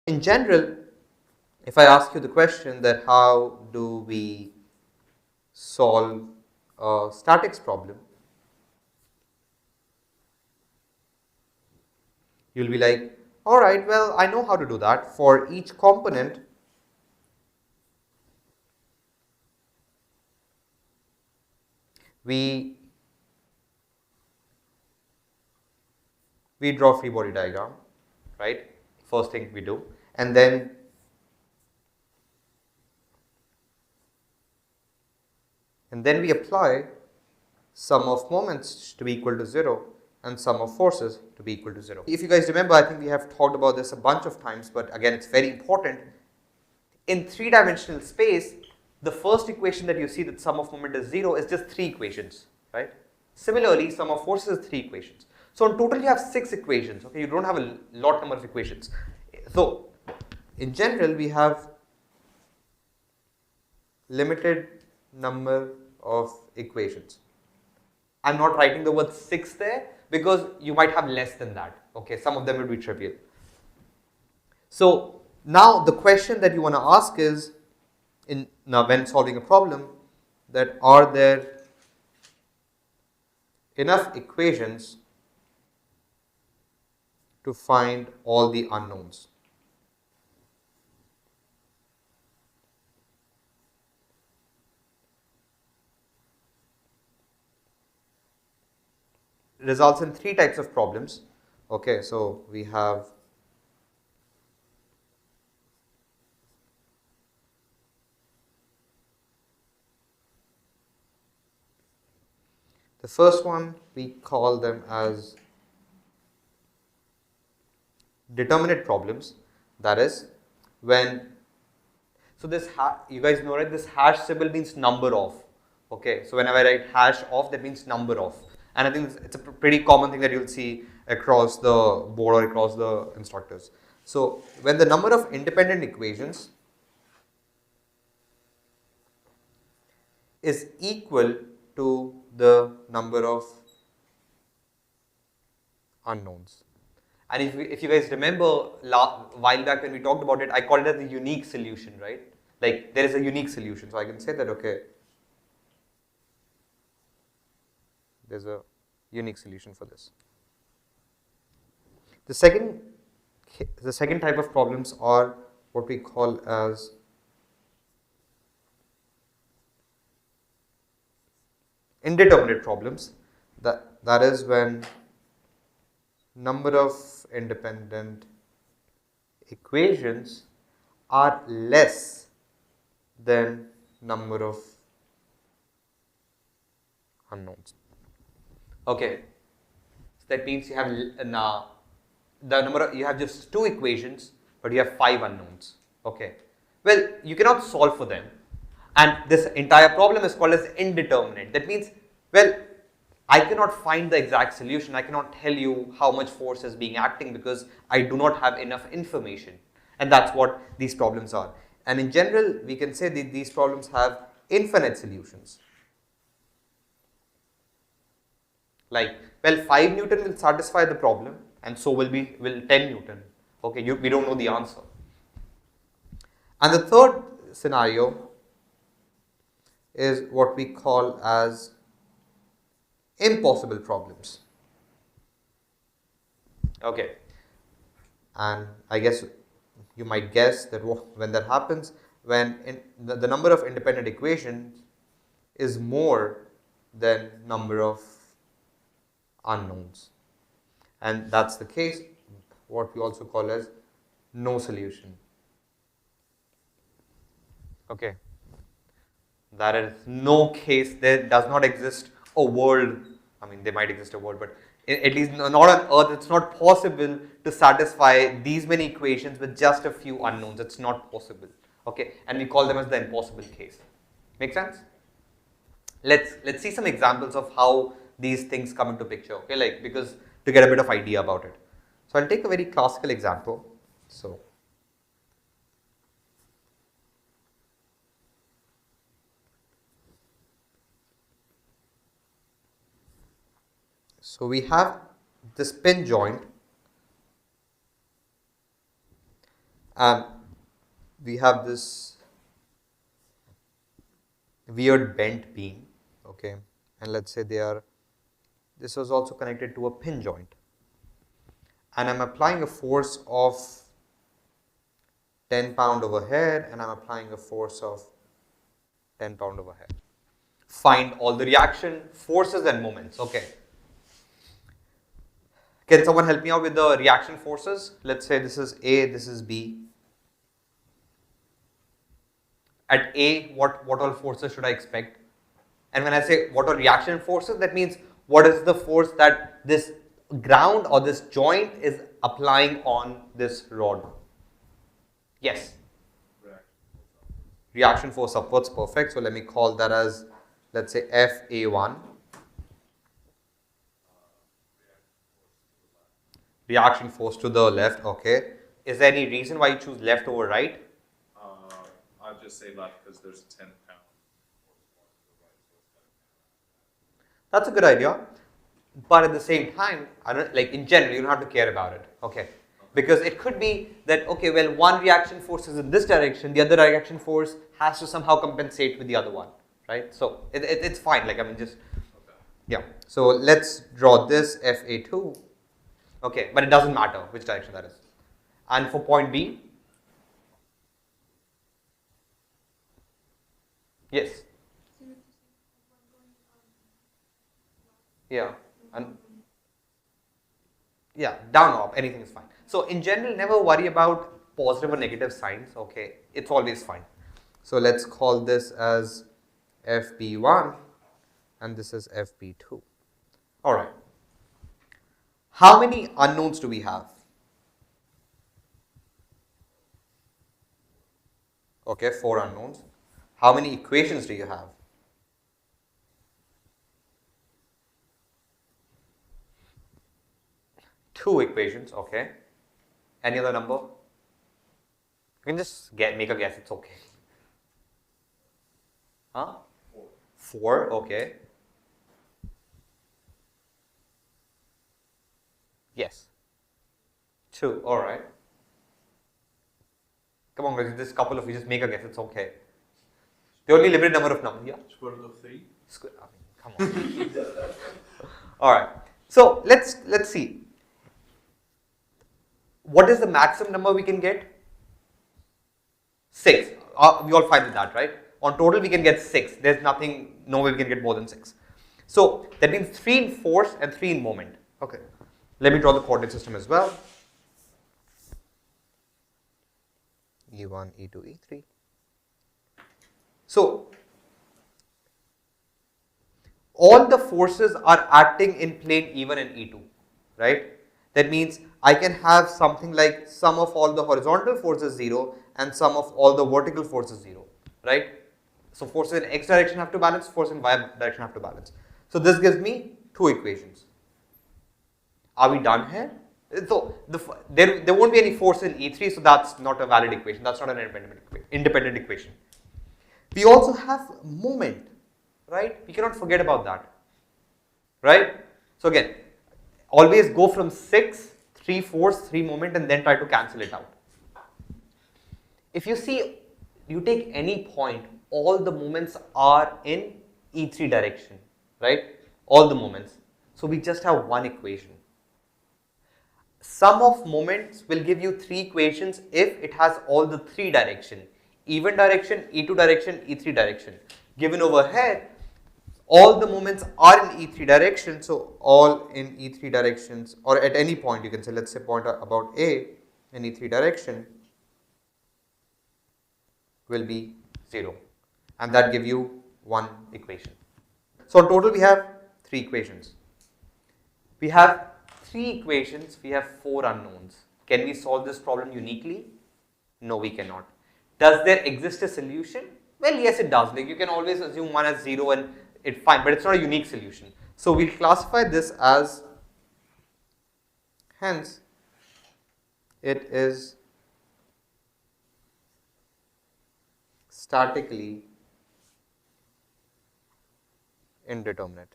In general, if I ask you the question that how do we solve a statics problem, you'll be like, all right, well, I know how to do that. For each component, we draw free body diagram, right? First thing we do, and then we apply sum of moments to be equal to 0 and sum of forces to be equal to 0. If you guys remember, I think we have talked about this a bunch of times, but again, it's very important. In three-dimensional space, the first equation that you see that sum of moment is 0 is just 3 equations, right? Similarly, sum of forces is 3 equations. So in total, you have 6 equations, okay? You don't have a lot number of equations. So in general, we have limited number of equations. I'm not writing the word 6 there because you might have less than that. Okay, some of them will be trivial. So now the question that you want to ask is, now when solving a problem, that are there enough equations to find all the unknowns? Results in 3 types of problems. Okay, so we have the first one, we call them as determinate problems. That is when, so this, you guys know, right, this hash symbol means number of. Okay, so whenever I write hash of, that means number of. And I think it's a pretty common thing that you'll see across the board or across the instructors. So when the number of independent equations is equal to the number of unknowns. And if you guys remember, while back when we talked about it, I called it the unique solution, right? Like there is a unique solution. So I can say that, okay, there's a unique solution for this. The second type of problems are what we call as indeterminate problems. That is when number of independent equations are less than number of unknowns. Okay, so that means you have now the number of, you have just 2 equations, but you have 5 unknowns. Okay, well, you cannot solve for them, and this entire problem is called as indeterminate. That means, well, I cannot find the exact solution. I cannot tell you how much force is being acting because I do not have enough information, and that's what these problems are. And in general, we can say that these problems have infinite solutions. Like, well, 5 Newton will satisfy the problem, and so will 10 Newton. Okay, we don't know the answer. And the third scenario is what we call as impossible problems. Okay, and I guess you might guess that when that happens, when the number of independent equations is more than number of unknowns, and that's the case, what we also call as no solution. Okay, that is no case. There does not exist a world. I mean, there might exist a world, but at least not on Earth. It's not possible to satisfy these many equations with just a few unknowns. It's not possible. Okay, and we call them as the impossible case. Make sense? Let's see some examples of how these things come into picture. Okay, like, because to get a bit of idea about it. So I'll take a very classical example. So we have this pin joint, and we have this weird bent beam, okay, and let's say this was also connected to a pin joint, and I'm applying a force of 10 pound overhead, and I'm applying a force of 10 pound overhead. Find all the reaction forces and moments. Okay. Can someone help me out with the reaction forces? Let's say this is A, this is B. At A, what all forces should I expect? And when I say what are reaction forces, that means what is the force that this ground or this joint is applying on this rod? Yes. Reaction force upwards, perfect. So let me call that as, let's say, FA1. Reaction force to the left, okay. Is there any reason why you choose left over right? I'll just say left because there's a 10 pound force to the right. That's a good idea. But at the same time, I don't, like in general, you don't have to care about it, okay. Because it could be that, okay, well, one reaction force is in this direction, the other reaction force has to somehow compensate with the other one, right? So it's fine, like, I mean, just, yeah. So let's draw this FA2, okay, but it doesn't matter which direction that is. And for point B, yes. Yeah, and yeah, down or up, anything is fine. So in general, never worry about positive or negative signs, okay, it's always fine. So let's call this as FB1 and this is FB2. All right. How many unknowns do we have? Okay, 4 unknowns. How many equations do you have? 2 equations, okay. Any other number? You can just make a guess, it's okay. Huh? 4, okay. Yes. 2, alright. Come on guys, this couple of you just make a guess, it's okay. The only limited number of numbers, yeah? Square root of 3? Come on. Alright. So let's see. What is the maximum number we can get? 6. We all fine with that, right? On total we can get 6. There's no way we can get more than 6. So that means 3 in force and 3 in moment. Okay. Let me draw the coordinate system as well. E1, E2, E3. So all the forces are acting in plane E1 and E2, right? That means I can have something like sum of all the horizontal forces 0 and sum of all the vertical forces 0, right? So forces in x direction have to balance, forces in y direction have to balance. So this gives me 2 equations. Are we done here? So there won't be any force in E3, so that's not a valid equation. That's not an independent equation. We also have moment, right? We cannot forget about that, right? So again, always go from 6, 3 force, 3 moment and then try to cancel it out. If you see, you take any point, all the moments are in E3 direction, right? All the moments. So we just have one equation. Sum of moments will give you 3 equations if it has all the 3 direction. E1 direction, E2 direction, E3 direction. Given over here, all the moments are in E3 direction, so all in E3 directions, or at any point you can say, let's say point about A in E3 direction will be 0, and that give you one equation. So in total we have 3 equations. We have 3 equations, we have 4 unknowns. Can we solve this problem uniquely? No, we cannot. Does there exist a solution? Well, yes, it does. Like you can always assume one as 0 and it's fine, but it's not a unique solution. So we'll classify this as, hence, it is statically indeterminate.